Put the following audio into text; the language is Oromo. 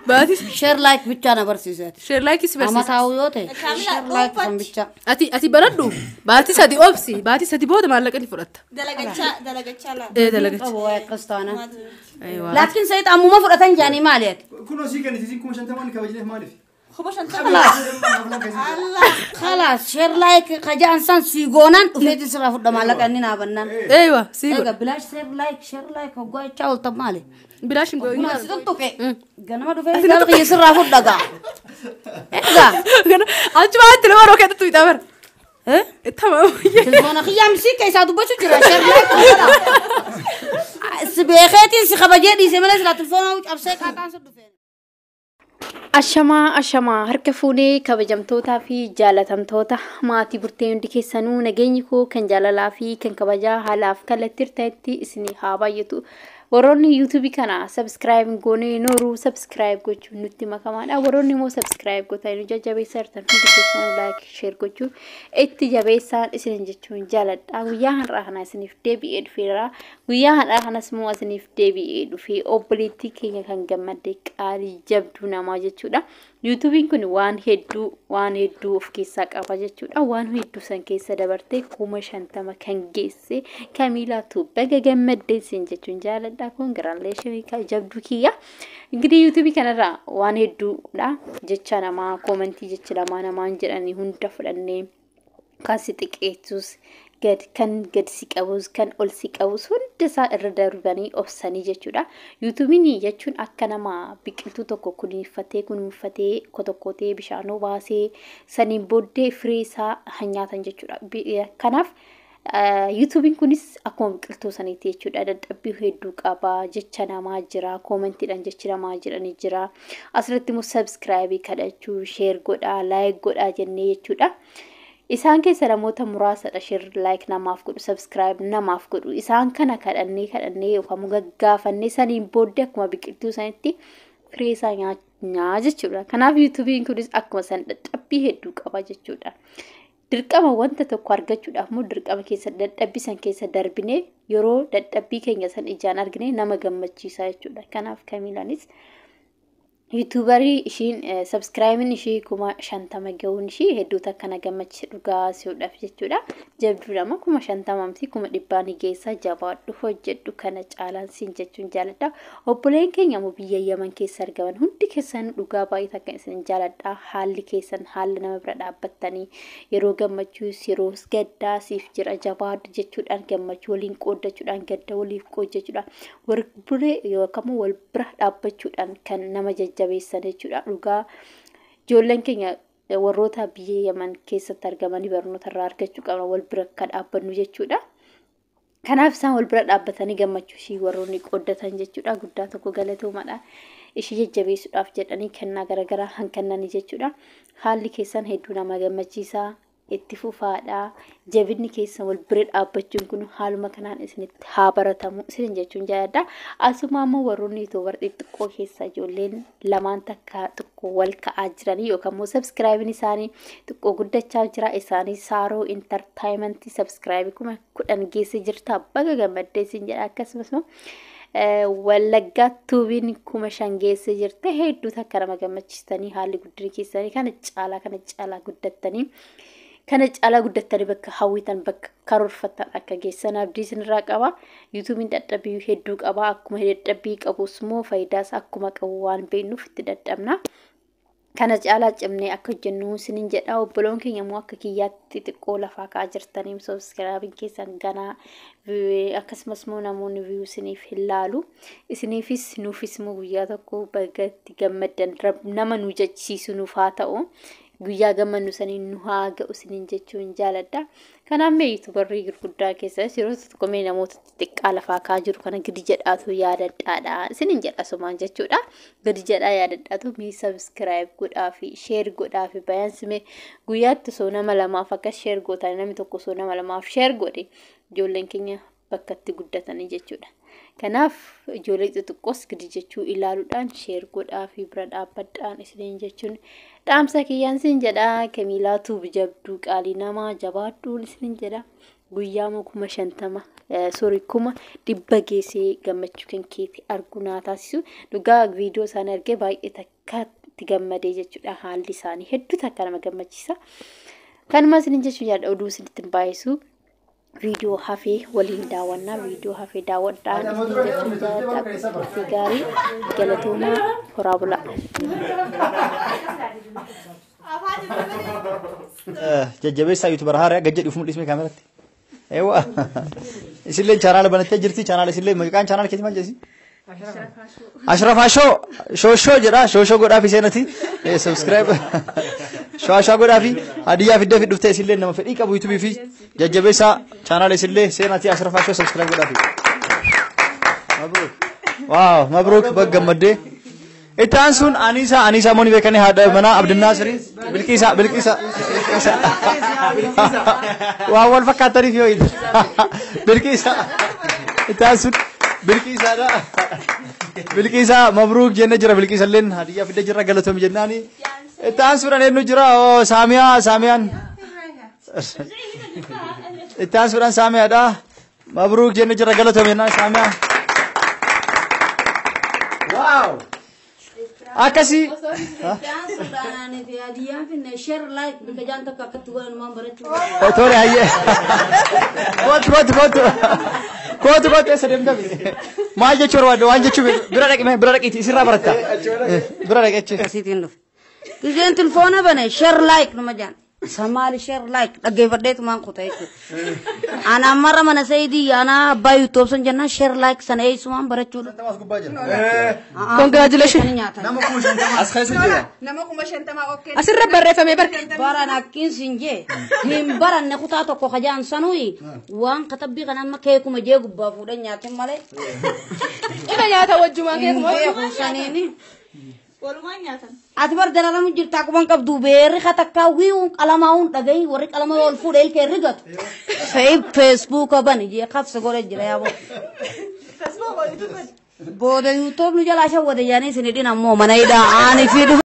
باتي شير لايك بيتشانا برسيسات شير لايك سبرسيس أما تاويوته شير لايك كم بيتشا أتي بردو باتي سادي أوبسي باتي سادي بود ما لك أني فرت دلقتشا لا إيه دلقت أبو قسطانا أيوة لكن سيد أمو ما فرقتن جاني مالك كنا سيكا نتيجين كم شنتمان كوجله مالي خبش انت خلاص شير لايك خجا إنسان سيجونان وفيت سرافو دمالك أني نابنان أيوة سيبر إيه بلاش شير لايك هو تشاول طب مالي بلاش نقول ما سيدتوك جنما دو فيت قال قيس سرافو دقا إيه أنت ما أنت لو أروح كده تويتر إيه تمام تلفون خيام سيكا يساعدوا بشو جرا شير لايك سبيخاتي سخبجة دي سملا سلا تلفون أو أبسك هاتان سدو فين Ashamaa harka fuunee kabajamtootaa fi jaalatamtoota maatii burtee hundi keessanuu nageenyi koo kan jaalalaa fi kan kabajaa haalaaf kallattii ta'etti isinii haa baay'atu. Warroonni YouTube kana subscribe goonee nooru subscribe gochuun nutti makamaadha. Warroonni immoo subscribe gootanii jajjabeessaa jirtan hundi keessanuu like share gochuun itti jabeessaan isin jechuun jaaladha. Guyyaa har'aa kana isiniif deebi'ee dhufeera. Guyyaa har'aa kanas immoo isiniif deebi'ee dhufee obboleettii keenya kan gammadde qaalii jabduu namaa jechuudha. YouTubein kun waan hedduu of keessaa qaba jechuudha. Waan hedduu san keessa dabartee 50 kan geesse Kamilaatu baga gammaddee sin jechuun jaaladha. Congratulations ka jabduu kiyya. Ingidihi YouTube kanarraa waan hedduudha jecha namaa commentii jecha namaan jedhanii hunda fudhannee kan si xiqqeessus kan gad si qabus kan ol si qabus hunda isaa irra darbanii obsanii jechuudha. YouTubein jechuun akka nama biqiltuu tokko kunuunfatee kotokkotee bishaanoo baasee saniin booddee firii isaa hanyaatan jechuudha. Kanaaf YouTubein kunis akkuma biqiltuu saniiti jechuudha. Dadhabbii hedduu qaba. Jecha namaa jira, koomentiidhaan jechi namaa jedhanii jira. Asirratti immoo subscribe kadhachuu, share godhaa, like godhaa jennee jechuudha. Isaan keessa namoota muraasadha share like namaaf godhu subscribe namaaf godhu isaan kana kadhannee yookaan gaggaafannee saniin booddee akkuma biqiltuu sanitti firii isaa nyaachaa jechuudha. Kanaaf YouTubein kunis akkuma san dadhabbii hedduu qaba jechuudha. Dirqama wanta tokko argachuudhaaf immoo dirqama keessa dadhabbii san keessa darbinee yeroo dadhabbii keenya san ijaan argine nama gammachiisa jechuudha. Kanaaf Kamilaanis YouTuberii ishiin subscribein ishii 50 ga'uun ishii hedduu takka na gammachiisa dhugaa si'uudhaaf jechuudha. Jabduu nama 50 miti 100 geessa jabaadhu hojjedhu kana caalaan siin jechuun jaaladha. Obboleen keenya immoo biyya Yaman keessa argaman hundi keessan dhugaa baay'ee takka isin jaaladha. Haalli keessan haala nama bira dhaabbattanii yeroo gammachuus yeroo gaddaa siif jira jabaadhu jechuudhaan gammachuu waliin qooddachuudhaan gadda waliif qooddachuudhaan warburee yookaan wal bira dhaabbachuudhaan kan nama jabeessan jechuudha. Dhugaa ijoolleen keenya warroota biyya Yaman keessatti argamanii barnoota irraa argachuu qabna wal bira akka dhaabbannu jechuudha. Kanaaf isaan wal bira dhaabbatanii gammachuu ishii warroonni qooddatan jechuudha. Guddaa tokko galatoomaadha. Ishii jajjabeessuudhaaf jedhanii kennaa garaagaraa kan kennanii jechuudha. Haalli keessan hedduu nama gammachiisa. Itti fufaadha. Jabinni keessa wal bira dhaabbachuun kun haaluma kanaan isinitti haa baratamu isin jechuun jaalladha. Asuma immoo warroonni YouTuber xiqqoo keessa ijoolleen lamaan takka xiqqoo wal ka'aa jiranii yookaan immoo subscribein isaanii xiqqoo guddachaa jira. Isaanii Saaroo Entertainment subscribe 10 geesse jirta. Baga gammaddee isin jedha. Akkasumas immoo Wallaggaa tuubiin 5 geesse jirte hedduu takka nama gammachiistanii haalli guddina keessanii kana caalaa guddattanii kana caalaa guddattanii bakka hawwitan bakka karoorfatan akka geessan abdii isinirraa qaba. YouTubein dadhabbii hedduu qaba. Akkuma dadhabbii qabus immoo faayidaas akkuma qabu waan beeknuuf itti dadhabna. Kana caalaa cimnee akka hojjennu isinin jedha. Obboloon keenya immoo akka kiyyaatti xiqqoo lafaa ka'aa jirtanii subscribe keessan ganaa akkasumas immoo namoonni view isiniif hin laalu. Isiniifis nuufis immoo guyyaa tokko bagatti gammaddan nama nu jechisiisu nuuf haa ta'u. Guyyaa gammannu saniin nu haa ga'u isinin jechuun jaaladha. Kanaaf mee YouTuberii gurguddaa keessas yeroo tokko mee namoota xixiqqaa lafaa ka'aa jiru kana gadi jedhaatu yaadadhaadha. Isinin jedha sumaan jechuudha. Gadi jedhaa yaadadhaatu mee subscribe godhaa fi share godhaa fi bayansi mee guyyaatti soo nama lamaaf akka share gootan namni tokko soo nama lamaaf share godhe ijoolleen keenya bakka itti guddatanii jechuudha. Kanaaf ijoollee xixiqqoos gadi jechuu ilaaluudhaan share godhaa fi bira dhaabbadhaan isiniin jechuun dhaamsa kiyyaan isin jedha. Kamilaatu jabduu qaalii namaa jabaadhuun isin jedha. guyyaama 50 sorry 100 geessee gammachuu kan keeti arguu taasisu dhugaa viidiyoo isaanii argee baay'ee takkaatti gammadee jechuudha haalli isaanii hedduu takka nama gammachiisa kanumas ni jechuun yaada oduu isinitti baay'isu video hafee waliin daawwannaa video hafee daawwadhaan gaarii galatooma horaa bulaa jajjabeessaa yuutuubar haaraa gajja dhufuun dhiisme kaameratti ewa isillee chaanaala banattee jirti chaanaala isillee maqaan chaanaala keetii maal jedhasi Ashrafasho shosho jedha shosho godhaa fi seenati subscribe shosho godhaa fi hadiyaa fidee dhuftee isillee nama fedhii qabu yuutuubii fi jajjabeessaa chaanaala isillee seenati Ashrafasho subscribe godhaa fi mabruk wow mabruk baggammadde itaan sun Anisa moni bekane hada mana Abdulnasir Bilqisa waa wal fakkaatanii fi hoyi Bilqisa itaan sun Bilqisa mabruk jenne jira Bilqisa len hadiya fidde jira galatom jennani itaan sun anu jira oh Samiyan itaan sun Samiya da mabruk jenne jira galatom jennani Samiya wow akasi tore haye kot sedem gabi maaje chorwado wanje chube bira daqiti sirra baratta bira daqechi kasitin do kijen telefona bane share like no majan samali share like dhaggeeffadheet maan qotayku ana mara mana sayidi ana ba youtube san janna share like sana eesumaan barachuu congratulations nama kuma shantama as khaysu jira nama kuma shantama okay asirra barreeffame barke barana kin sinje him baranne kutaa tokko khajaan sanui waan katabbi kana amma kee kuma jee gubbaa fuudhan nyaatin male ina nyaata wajjumaan kee kuma sanini walumaan nyaatan ati bar dalalamu jirta kuban qabdu beerri khatakka wiu qalamaun dhagay warri qalama wal fuudhel kee rigatu Facebook bani je khafsa gore jira yaabo Facebook booda YouTube nu jala shawwada yaani sinidina mo manayda ani fidu